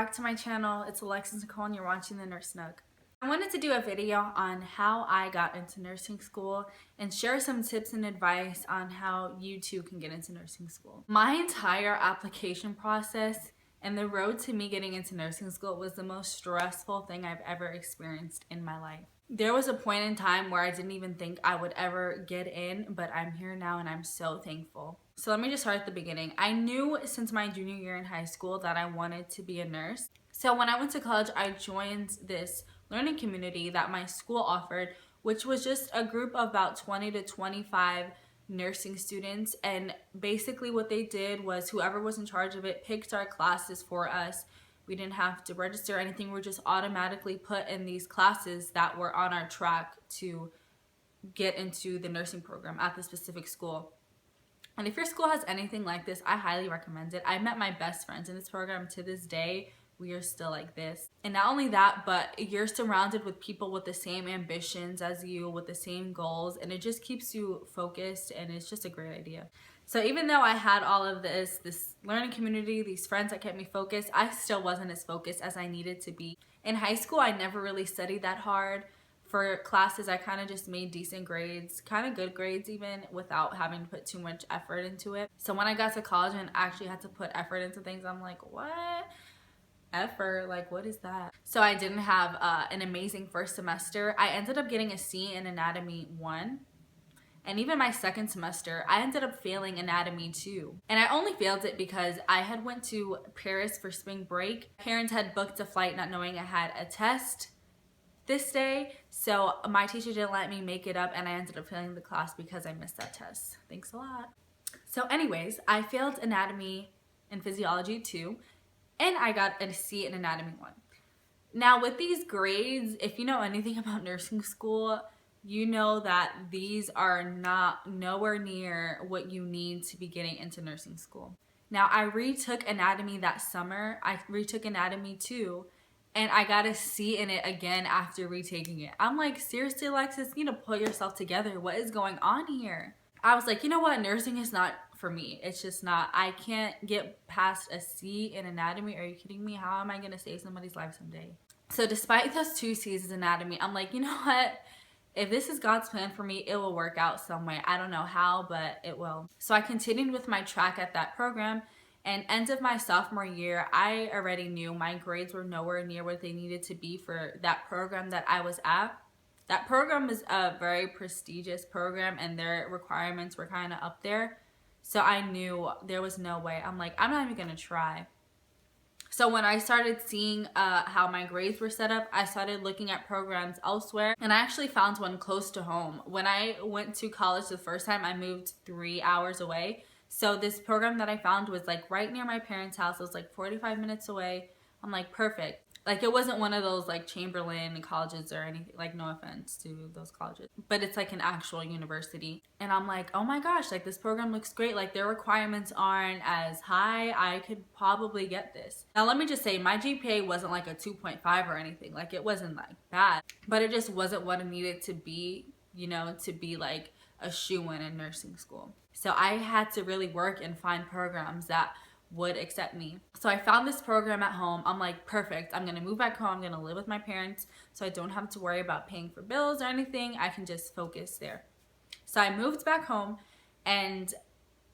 back to my channel. It's Alexis Nicole and you're watching the Nurse Nook. I wanted to do a video on how I got into nursing school and share some tips and advice on how you too can get into nursing school. My entire application process and the road to me getting into nursing school was the most stressful thing I've ever experienced in my life. There was a point in time where I didn't even think I would ever get in, but I'm here now and I'm so thankful. So let me just start at the beginning. I knew since my junior year in high school that I wanted to be a nurse. So when I went to college, I joined this learning community that my school offered, which was just a group of about 20 to 25 nursing students. And basically what they did was whoever was in charge of it picked our classes for us. We didn't have to register or anything. We were just automatically put in these classes that were on our track to get into the nursing program at the specific school. And if your school has anything like this, I highly recommend it. I met my best friends in this program. To this day, we are still like this. And not only that, but you're surrounded with people with the same ambitions as you, with the same goals, and it just keeps you focused, and it's just a great idea. So even though I had all of this learning community, these friends that kept me focused, I still wasn't as focused as I needed to be. In high school, I never really studied that hard. For classes, I kind of just made decent grades, kind of good grades even, without having to put too much effort into it. So when I got to college and actually had to put effort into things, I'm like, what? Effort? Like, what is that? So I didn't have an amazing first semester. I ended up getting a C in Anatomy 1. And even my second semester, I ended up failing Anatomy 2. And I only failed it because I had went to Paris for spring break. Parents had booked a flight not knowing I had a test this day, so my teacher didn't let me make it up, and I ended up failing the class because I missed that test. Thanks a lot. So anyways, I failed Anatomy and Physiology 2, and I got a C in Anatomy 1. Now with these grades, if you know anything about nursing school, you know that these are nowhere near what you need to be getting into nursing school. Now I retook Anatomy that summer. I retook Anatomy 2, and I got a C in it again after retaking it. I'm like, seriously, Alexis, you need to pull yourself together. What is going on here? I was like, you know what? Nursing is not for me. It's just not. I can't get past a C in Anatomy. Are you kidding me? How am I going to save somebody's life someday? So despite those 2 C's in Anatomy, I'm like, you know what? If this is God's plan for me, it will work out some way. I don't know how, but it will. So I continued with my track at that program. And end of my sophomore year, I already knew my grades were nowhere near what they needed to be for that program that I was at. That program is a very prestigious program, and their requirements were kind of up there. So I knew there was no way. I'm like, I'm not even going to try. So when I started seeing how my grades were set up, I started looking at programs elsewhere, and I actually found one close to home. When I went to college the first time, I moved 3 hours away. So this program that I found was like right near my parents' house. It was like 45 minutes away. I'm like, perfect. Like, it wasn't one of those like Chamberlain colleges or anything, like, no offense to those colleges, but it's like an actual university. And I'm like, oh my gosh, like, this program looks great. Like, their requirements aren't as high. I could probably get this. Now let me just say, my GPA wasn't like a 2.5 or anything. Like, it wasn't like bad, but it just wasn't what it needed to be, you know, to be like a shoo-in in nursing school. So I had to really work and find programs that would accept me. So I found this program at home. I'm like, perfect. I'm gonna move back home. I'm gonna live with my parents, so I don't have to worry about paying for bills or anything. I can just focus there. So I moved back home, and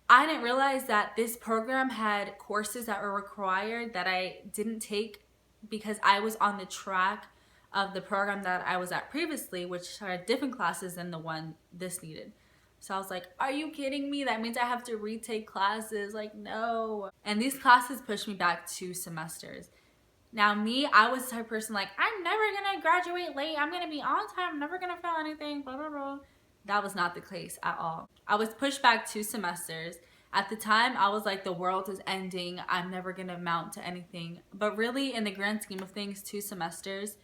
I didn't realize that this program had courses that were required that I didn't take because I was on the track of the program that I was at previously, which are different classes than the one this needed. So I was like, are you kidding me? That means I have to retake classes. Like, no. And these classes pushed me back 2 semesters. Now me, I was the type of person like, I'm never gonna graduate late. I'm gonna be on time. I'm never gonna fail anything, blah, blah, blah. That was not the case at all. I was pushed back 2 semesters. At the time, I was like, the world is ending. I'm never gonna amount to anything. But really, in the grand scheme of things, 2 semesters,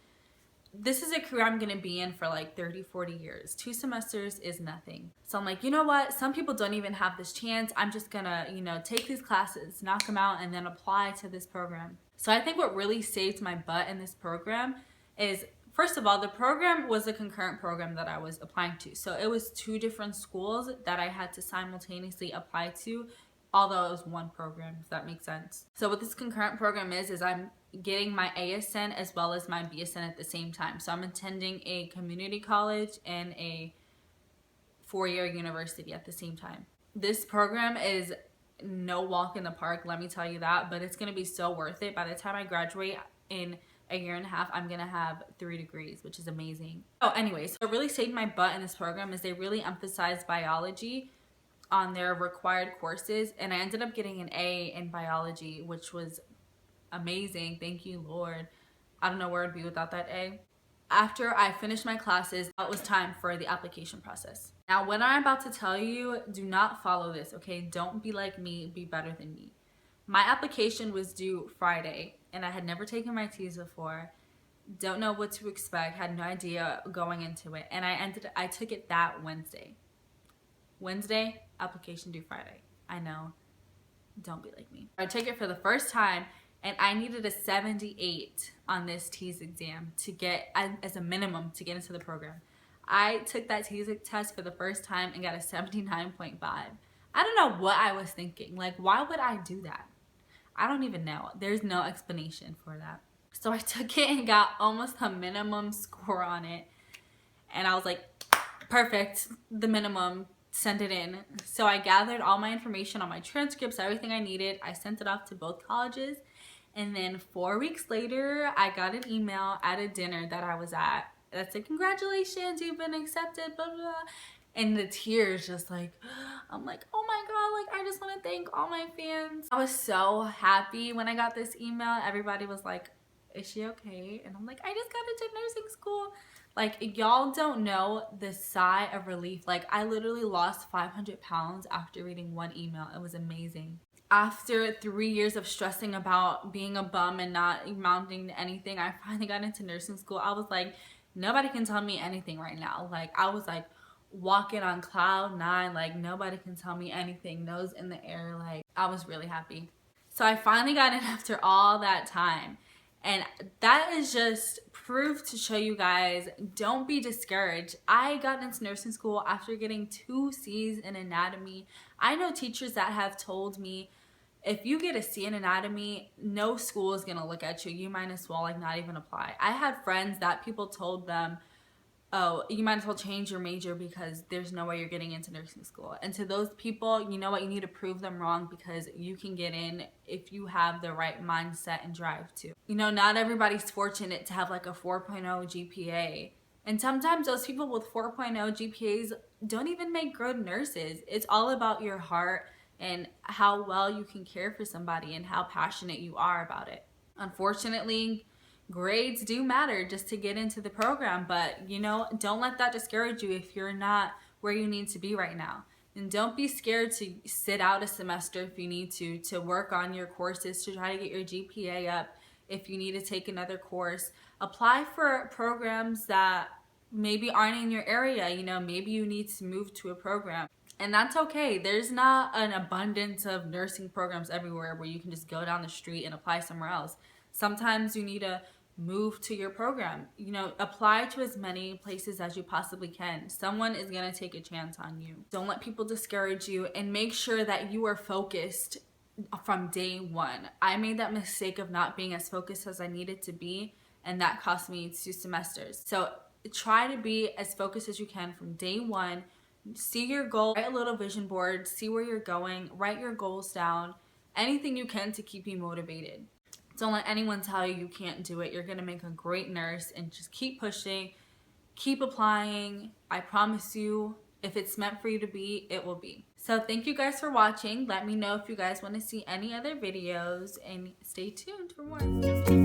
this is a career I'm gonna be in for like 30, 40 years. 2 semesters is nothing. So I'm like, you know what? Some people don't even have this chance. I'm just gonna, you know, take these classes, knock them out, and then apply to this program. So I think what really saved my butt in this program is, first of all, the program was a concurrent program that I was applying to. So it was 2 different schools that I had to simultaneously apply to although it was one program, if that makes sense. So what this concurrent program is I'm getting my ASN as well as my BSN at the same time. So I'm attending a community college and a 4-year university at the same time. This program is no walk in the park, let me tell you that, but it's going to be so worth it. By the time I graduate in a year and a half, I'm going to have 3 degrees, which is amazing. Oh, anyways, what really saved my butt in this program is they really emphasize biology on their required courses, and I ended up getting an A in biology, which was amazing. Thank you, Lord. I don't know where I'd be without that A. After I finished my classes, it was time for the application process. Now, what I'm about to tell you, do not follow this, okay? Don't be like me, be better than me. My application was due Friday, and I had never taken my T's before. Don't know what to expect, had no idea going into it, and I took it that Wednesday. Wednesday, application due Friday. I know, don't be like me. I took it for the first time, and I needed a 78 on this TEAS exam to get, as a minimum, to get into the program. I took that TEAS test for the first time and got a 79.5. I don't know what I was thinking. Like, why would I do that? I don't even know. There's no explanation for that. So I took it and got almost a minimum score on it. And I was like, perfect, the minimum, send it in. So I gathered all my information on my transcripts, everything I needed. I sent it off to both colleges. And then 4 weeks later, I got an email at a dinner that I was at that said, congratulations, you've been accepted, blah, blah, blah. And the tears just like, I'm like, oh my God, like, I just want to thank all my fans. I was so happy when I got this email. Everybody was like, is she okay? And I'm like, I just got into nursing school. Like, y'all don't know the sigh of relief. Like, I literally lost 500 pounds after reading one email. It was amazing. After 3 years of stressing about being a bum and not amounting to anything, I finally got into nursing school. I was like, nobody can tell me anything right now. Like, I was like walking on cloud 9. Like, nobody can tell me anything. Nose in the air. Like, I was really happy. So I finally got in after all that time. And that is just proof to show you guys, don't be discouraged. I got into nursing school after getting 2 C's in anatomy. I know teachers that have told me, if you get a C in anatomy, no school is gonna look at you. You might as well like not even apply. I had friends that people told them, oh, you might as well change your major because there's no way you're getting into nursing school. And to those people, you know what? You need to prove them wrong, because you can get in if you have the right mindset and drive to. You know, not everybody's fortunate to have like a 4.0 GPA. And sometimes those people with 4.0 GPAs don't even make good nurses. It's all about your heart and how well you can care for somebody and how passionate you are about it. Unfortunately, grades do matter just to get into the program, but you know, don't let that discourage you if you're not where you need to be right now. And don't be scared to sit out a semester if you need to work on your courses, to try to get your GPA up. If you need to take another course, apply for programs that maybe aren't in your area. You know, maybe you need to move to a program. And that's okay. There's not an abundance of nursing programs everywhere where you can just go down the street and apply somewhere else. Sometimes you need to move to your program. You know, apply to as many places as you possibly can. Someone is going to take a chance on you. Don't let people discourage you, and make sure that you are focused from day one. I made that mistake of not being as focused as I needed to be, and that cost me 2 semesters. So try to be as focused as you can from day one. See your goal, write a little vision board, see where you're going, write your goals down, anything you can to keep you motivated. Don't let anyone tell you you can't do it. You're going to make a great nurse, and just keep pushing, keep applying. I promise you, if it's meant for you to be, it will be. So thank you guys for watching. Let me know if you guys want to see any other videos, and stay tuned for more.